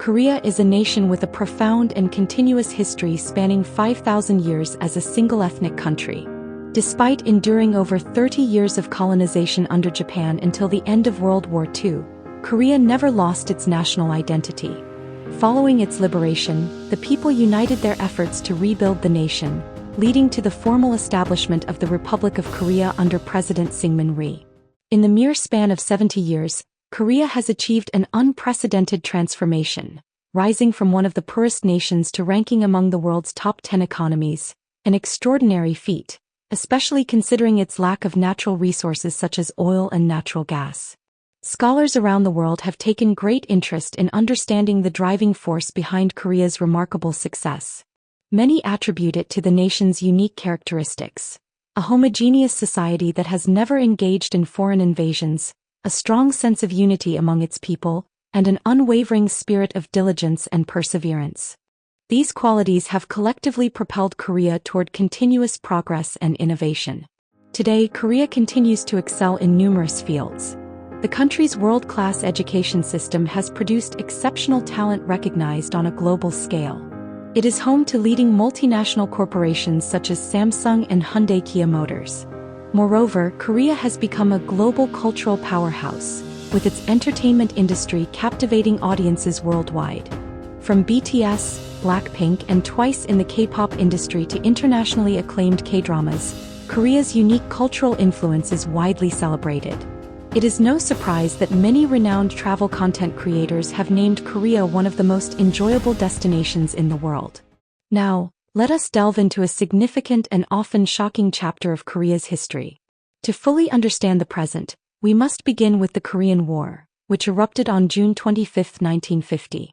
Korea is a nation with a profound and continuous history spanning 5,000 years as a single ethnic country. Despite enduring over 30 years of colonization under Japan until the end of World War II, Korea never lost its national identity. Following its liberation, the people united their efforts to rebuild the nation, leading to the formal establishment of the Republic of Korea under President Syngman Rhee. In the mere span of 70 years, Korea has achieved an unprecedented transformation, rising from one of the poorest nations to ranking among the world's top 10 economies, an extraordinary feat, especially considering its lack of natural resources such as oil and natural gas. Scholars around the world have taken great interest in understanding the driving force behind Korea's remarkable success. Many attribute it to the nation's unique characteristics: a homogeneous society that has never engaged in foreign invasions, a strong sense of unity among its people, and an unwavering spirit of diligence and perseverance. These qualities have collectively propelled Korea toward continuous progress and innovation. Today, Korea continues to excel in numerous fields. The country's world-class education system has produced exceptional talent recognized on a global scale. It is home to leading multinational corporations such as Samsung and Hyundai Kia Motors. Moreover, Korea has become a global cultural powerhouse, with its entertainment industry captivating audiences worldwide. From BTS, Blackpink, and Twice in the K-pop industry to internationally acclaimed K-dramas, Korea's unique cultural influence is widely celebrated. It is no surprise that many renowned travel content creators have named Korea one of the most enjoyable destinations in the world. Now, let us delve into a significant and often shocking chapter of Korea's history. To fully understand the present, we must begin with the Korean War, which erupted on June 25, 1950.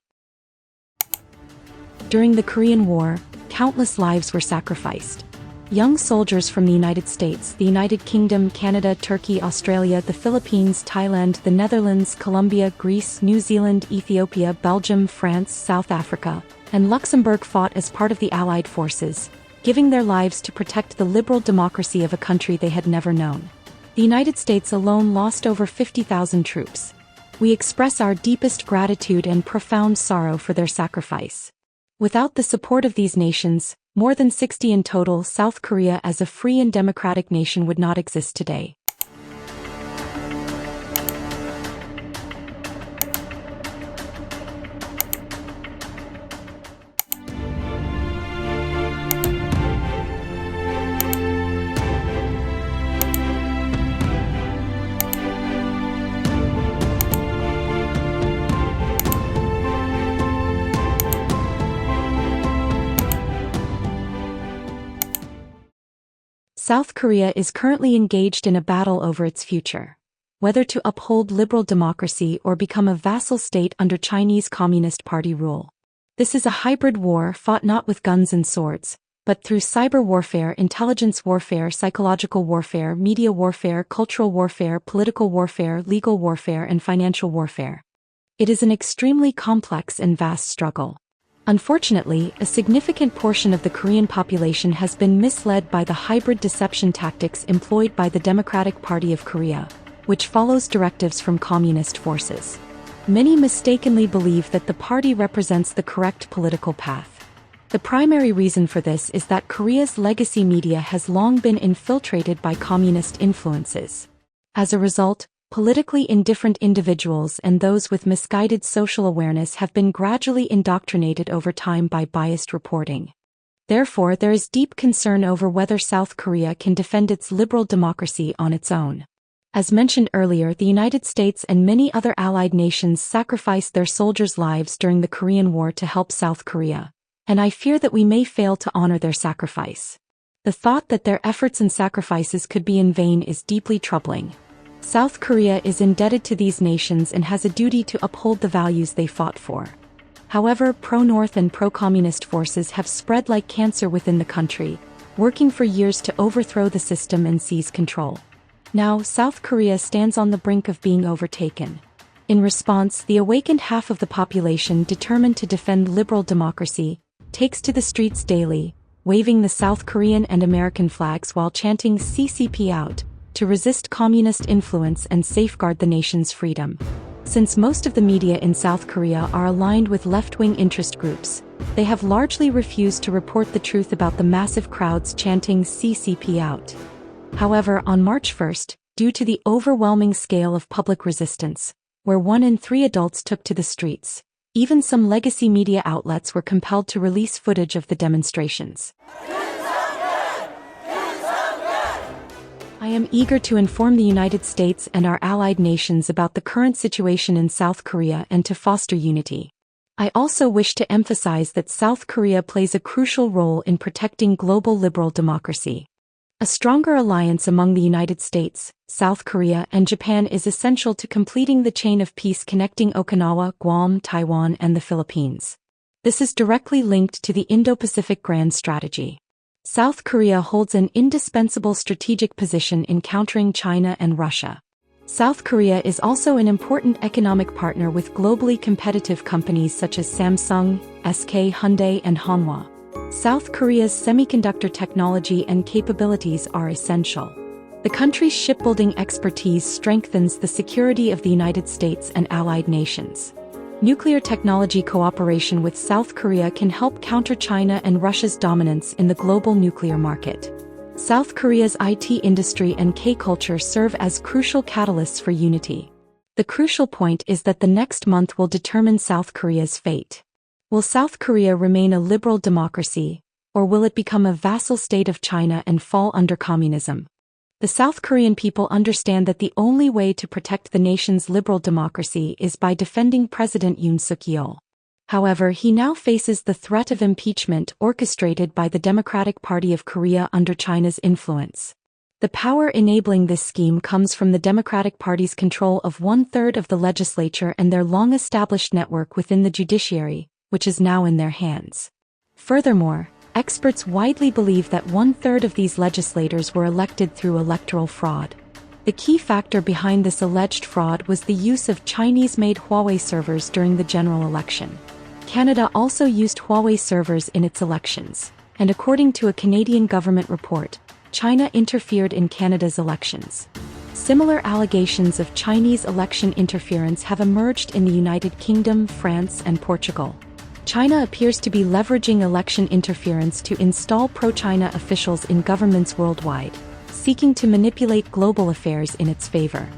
During the Korean War, countless lives were sacrificed. Young soldiers from the United States, the United Kingdom, Canada, Turkey, Australia, the Philippines, Thailand, the Netherlands, Colombia, Greece, New Zealand, Ethiopia, Belgium, France, South Africa, and Luxembourg fought as part of the Allied forces, giving their lives to protect the liberal democracy of a country they had never known. The United States alone lost over 50,000 troops. We express our deepest gratitude and profound sorrow for their sacrifice. Without the support of these nations, more than 60 in total, South Korea as a free and democratic nation would not exist today. South Korea is currently engaged in a battle over its future, whether to uphold liberal democracy or become a vassal state under Chinese Communist Party rule. This is a hybrid war fought not with guns and swords, but through cyber warfare, intelligence warfare, psychological warfare, media warfare, cultural warfare, political warfare, legal warfare, and financial warfare. It is an extremely complex and vast struggle. Unfortunately, a significant portion of the Korean population has been misled by the hybrid deception tactics employed by the Democratic Party of Korea, which follows directives from communist forces. Many mistakenly believe that the party represents the correct political path. The primary reason for this is that Korea's legacy media has long been infiltrated by communist influences. As a result, politically indifferent individuals and those with misguided social awareness have been gradually indoctrinated over time by biased reporting. Therefore, there is deep concern over whether South Korea can defend its liberal democracy on its own. As mentioned earlier, the United States and many other allied nations sacrificed their soldiers' lives during the Korean War to help South Korea, and I fear that we may fail to honor their sacrifice. The thought that their efforts and sacrifices could be in vain is deeply troubling. South Korea is indebted to these nations and has a duty to uphold the values they fought for. However, pro-North and pro-communist forces have spread like cancer within the country, working for years to overthrow the system and seize control. Now, South Korea stands on the brink of being overtaken. In response, the awakened half of the population determined to defend liberal democracy takes to the streets daily, waving the South Korean and American flags while chanting "CCP out," to resist communist influence and safeguard the nation's freedom. Since most of the media in South Korea are aligned with left-wing interest groups, they have largely refused to report the truth about the massive crowds chanting "CCP out." However, on March 1st, due to the overwhelming scale of public resistance, where 1 in 3 adults took to the streets, even some legacy media outlets were compelled to release footage of the demonstrations. I am eager to inform the United States and our allied nations about the current situation in South Korea and to foster unity. I also wish to emphasize that South Korea plays a crucial role in protecting global liberal democracy. A stronger alliance among the United States, South Korea, and Japan is essential to completing the chain of peace connecting Okinawa, Guam, Taiwan, and the Philippines. This is directly linked to the Indo-Pacific Grand Strategy. South Korea holds an indispensable strategic position in countering China and Russia. South Korea is also an important economic partner with globally competitive companies such as Samsung, SK Hyundai, and Hanwha. South Korea's semiconductor technology and capabilities are essential. The country's shipbuilding expertise strengthens the security of the United States and allied nations. Nuclear technology cooperation with South Korea can help counter China and Russia's dominance in the global nuclear market. South Korea's IT industry and K-culture serve as crucial catalysts for unity. The crucial point is that the next month will determine South Korea's fate. Will South Korea remain a liberal democracy, or will it become a vassal state of China and fall under communism? The South Korean people understand that the only way to protect the nation's liberal democracy is by defending President Yoon Suk-yeol. However, he now faces the threat of impeachment orchestrated by the Democratic Party of Korea under China's influence. The power enabling this scheme comes from the Democratic Party's control of 1/3 of the legislature and their long-established network within the judiciary, which is now in their hands. Furthermore, experts widely believe that 1/3 of these legislators were elected through electoral fraud. The key factor behind this alleged fraud was the use of Chinese-made Huawei servers during the general election. Canada also used Huawei servers in its elections, and according to a Canadian government report, China interfered in Canada's elections. Similar allegations of Chinese election interference have emerged in the United Kingdom, France, and Portugal. China appears to be leveraging election interference to install pro-China officials in governments worldwide, seeking to manipulate global affairs in its favor.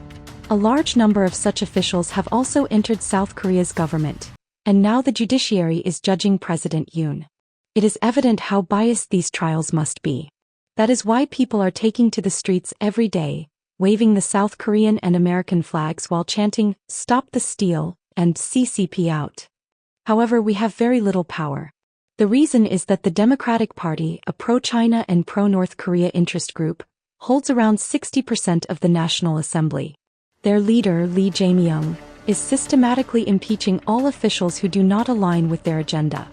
A large number of such officials have also entered South Korea's government, and now the judiciary is judging President Yoon. It is evident how biased these trials must be. That is why people are taking to the streets every day, waving the South Korean and American flags while chanting, "Stop the steal," and "CCP out." However, we have very little power. The reason is that the Democratic Party, a pro-China and pro-North Korea interest group, holds around 60% of the National Assembly. Their leader, Lee Jae-myung, is systematically impeaching all officials who do not align with their agenda.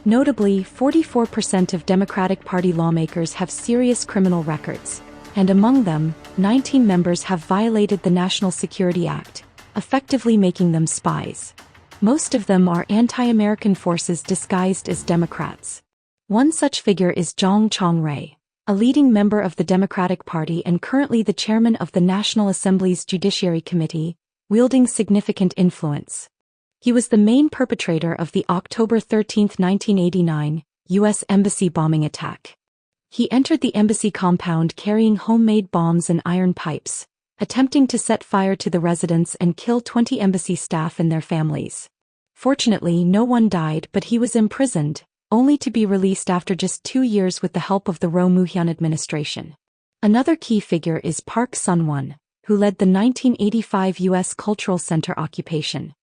Notably, 44% of Democratic Party lawmakers have serious criminal records, and among them, 19 members have violated the National Security Act, effectively making them spies. Most of them are anti-American forces disguised as Democrats. One such figure is Jong Chong-rae, a leading member of the Democratic Party and currently the chairman of the National Assembly's Judiciary Committee, wielding significant influence. He was the main perpetrator of the October 13, 1989, U.S. Embassy bombing attack. He entered the embassy compound carrying homemade bombs and iron pipes, attempting to set fire to the residence and kill 20 embassy staff and their families. Fortunately, no one died, but he was imprisoned, only to be released after just 2 years with the help of the Roh Moo-hyun administration. Another key figure is Park Sun-won, who led the 1985 U.S. Cultural Center occupation.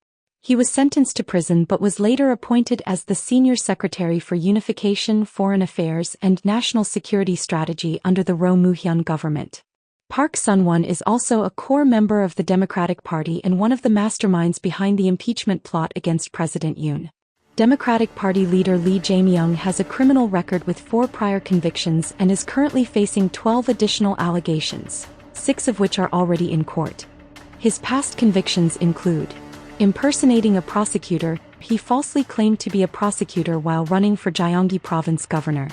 He was sentenced to prison but was later appointed as the Senior Secretary for Unification, Foreign Affairs, and National Security Strategy under the Roh Moo-hyun government. Park Sun-won is also a core member of the Democratic Party and one of the masterminds behind the impeachment plot against President Yoon. Democratic Party leader Lee Jae-myung has a criminal record with 4 prior convictions and is currently facing 12 additional allegations, 6 of which are already in court. His past convictions include impersonating a prosecutor. He falsely claimed to be a prosecutor while running for Gyeonggi Province governor.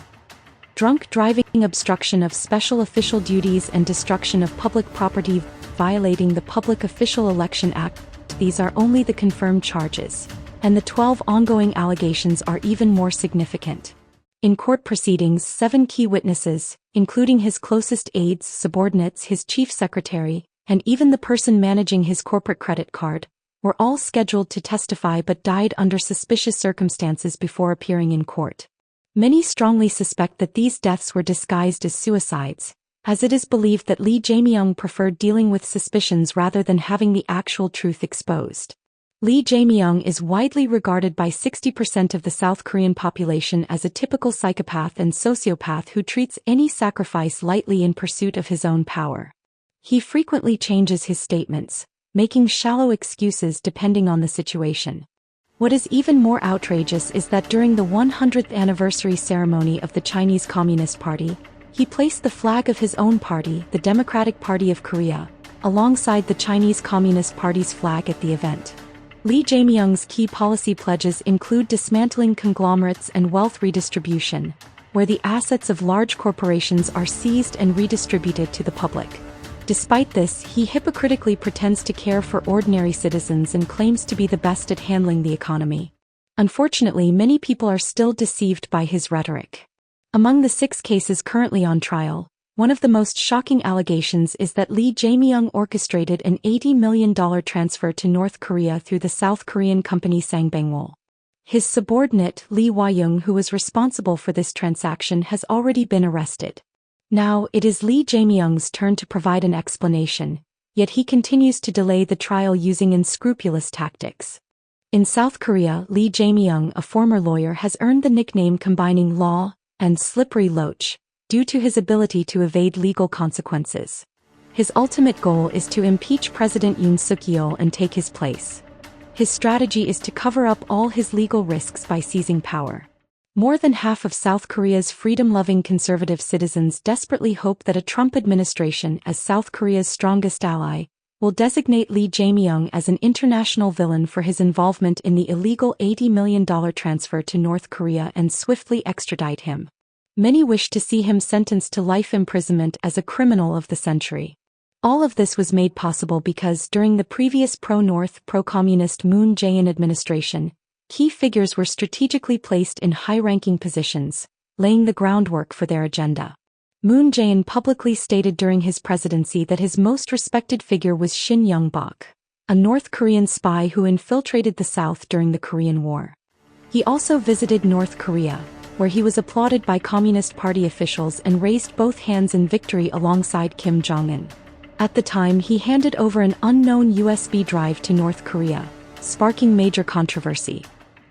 Drunk driving, obstruction of special official duties and destruction of public property, violating the Public Official Election Act, fact, these are only the confirmed charges, and the 12 ongoing allegations are even more significant. In court proceedings, 7 key witnesses, including his closest aides, subordinates, his chief secretary, and even the person managing his corporate credit card, were all scheduled to testify but died under suspicious circumstances before appearing in court. Many strongly suspect that these deaths were disguised as suicides, as it is believed that Lee Jae-myung preferred dealing with suspicions rather than having the actual truth exposed. Lee Jae-myung is widely regarded by 60% of the South Korean population as a typical psychopath and sociopath who treats any sacrifice lightly in pursuit of his own power. He frequently changes his statements, making shallow excuses depending on the situation. What is even more outrageous is that during the 100th anniversary ceremony of the Chinese Communist Party, he placed the flag of his own party, the Democratic Party of Korea, alongside the Chinese Communist Party's flag at the event. Lee Jae-myung's key policy pledges include dismantling conglomerates and wealth redistribution, where the assets of large corporations are seized and redistributed to the public. Despite this, he hypocritically pretends to care for ordinary citizens and claims to be the best at handling the economy. Unfortunately, many people are still deceived by his rhetoric. Among the 6 cases currently on trial, one of the most shocking allegations is that Lee Jae-myung orchestrated an $80 million transfer to North Korea through the South Korean company Sangbangwol. His subordinate, Lee Hwa-young, who was responsible for this transaction, has already been arrested. Now, it is Lee Jae-myung's turn to provide an explanation, yet he continues to delay the trial using unscrupulous tactics. In South Korea, Lee Jae-myung, a former lawyer, has earned the nickname combining law and slippery loach, due to his ability to evade legal consequences. His ultimate goal is to impeach President Yoon Suk-yeol and take his place. His strategy is to cover up all his legal risks by seizing power. More than half of South Korea's freedom-loving conservative citizens desperately hope that a Trump administration, as South Korea's strongest ally, will designate Lee Jae-myung as an international villain for his involvement in the illegal $80 million transfer to North Korea and swiftly extradite him. Many wish to see him sentenced to life imprisonment as a criminal of the century. All of this was made possible because during the previous pro-North, pro-communist Moon Jae-in administration, key figures were strategically placed in high-ranking positions, laying the groundwork for their agenda. Moon Jae-in publicly stated during his presidency that his most respected figure was Shin Young-bok, a North Korean spy who infiltrated the South during the Korean War. He also visited North Korea, where he was applauded by Communist Party officials and raised both hands in victory alongside Kim Jong-un. At the time, he handed over an unknown USB drive to North Korea, sparking major controversy.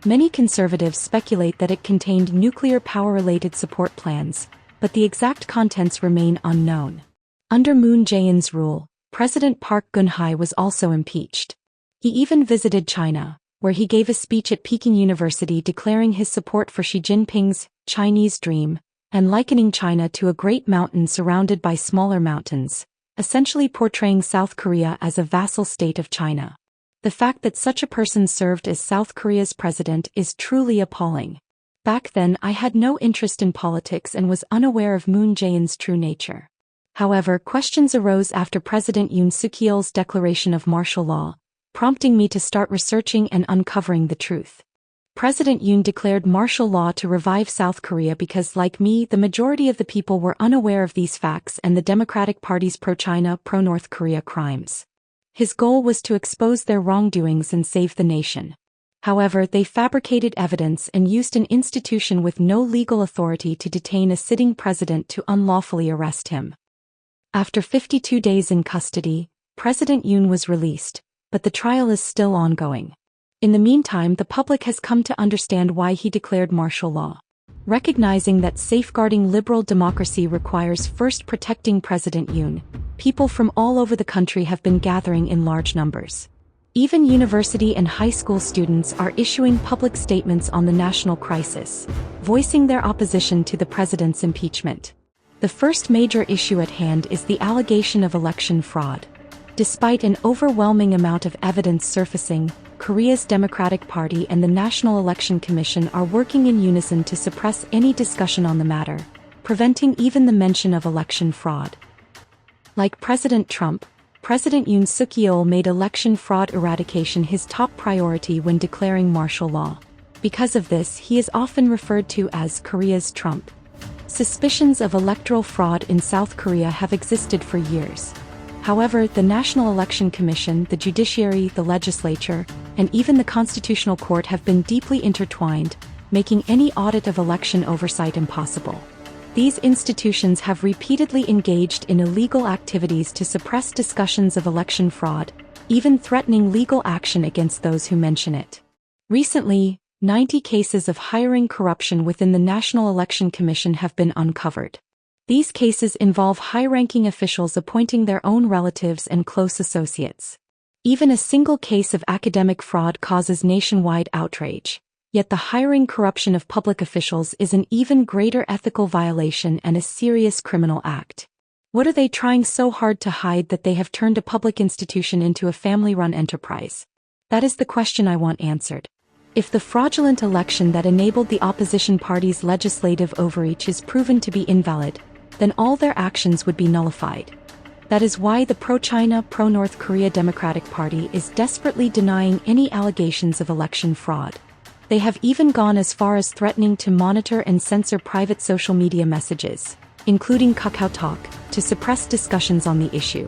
Many conservatives speculate that it contained nuclear power-related support plans, but the exact contents remain unknown. Under Moon Jae-in's rule, President Park Geun-hye was also impeached. He even visited China, where he gave a speech at Peking University declaring his support for Xi Jinping's Chinese dream, and likening China to a great mountain surrounded by smaller mountains, essentially portraying South Korea as a vassal state of China. The fact that such a person served as South Korea's president is truly appalling. Back then, I had no interest in politics and was unaware of Moon Jae-in's true nature. However, questions arose after President Yoon Suk-yeol's declaration of martial law, prompting me to start researching and uncovering the truth. President Yoon declared martial law to revive South Korea because, like me, the majority of the people were unaware of these facts and the Democratic Party's pro-China, pro-North Korea crimes. His goal was to expose their wrongdoings and save the nation. However, they fabricated evidence and used an institution with no legal authority to detain a sitting president to unlawfully arrest him. After 52 days in custody, President Yoon was released, but the trial is still ongoing. In the meantime, the public has come to understand why he declared martial law. Recognizing that safeguarding liberal democracy requires first protecting President Yoon, people from all over the country have been gathering in large numbers. Even university and high school students are issuing public statements on the national crisis, voicing their opposition to the president's impeachment. The first major issue at hand is the allegation of election fraud. Despite an overwhelming amount of evidence surfacing, Korea's Democratic Party and the National Election Commission are working in unison to suppress any discussion on the matter, preventing even the mention of election fraud. Like President Trump, President Yoon Suk-yeol made election fraud eradication his top priority when declaring martial law. Because of this, he is often referred to as Korea's Trump. Suspicions of electoral fraud in South Korea have existed for years. However, the National Election Commission, the judiciary, the legislature, and even the Constitutional Court have been deeply intertwined, making any audit of election oversight impossible. These institutions have repeatedly engaged in illegal activities to suppress discussions of election fraud, even threatening legal action against those who mention it. Recently, 90 cases of hiring corruption within the National Election Commission have been uncovered. These cases involve high-ranking officials appointing their own relatives and close associates. Even a single case of academic fraud causes nationwide outrage. Yet the hiring corruption of public officials is an even greater ethical violation and a serious criminal act. What are they trying so hard to hide that they have turned a public institution into a family-run enterprise? That is the question I want answered. If the fraudulent election that enabled the opposition party's legislative overreach is proven to be invalid, then all their actions would be nullified. That is why the pro-China, pro-North Korea Democratic Party is desperately denying any allegations of election fraud. They have even gone as far as threatening to monitor and censor private social media messages, including KakaoTalk, to suppress discussions on the issue.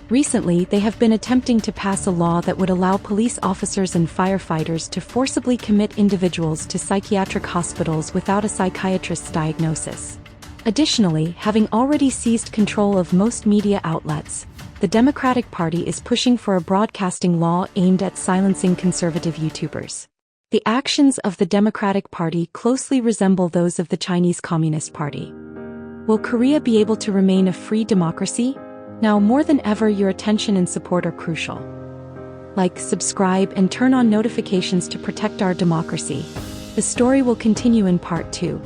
Recently, they have been attempting to pass a law that would allow police officers and firefighters to forcibly commit individuals to psychiatric hospitals without a psychiatrist's diagnosis. Additionally, having already seized control of most media outlets, the Democratic Party is pushing for a broadcasting law aimed at silencing conservative YouTubers. The actions of the Democratic Party closely resemble those of the Chinese Communist Party. Will Korea be able to remain a free democracy? Now more than ever, your attention and support are crucial. Like, subscribe, and turn on notifications to protect our democracy. The story will continue in Part 2.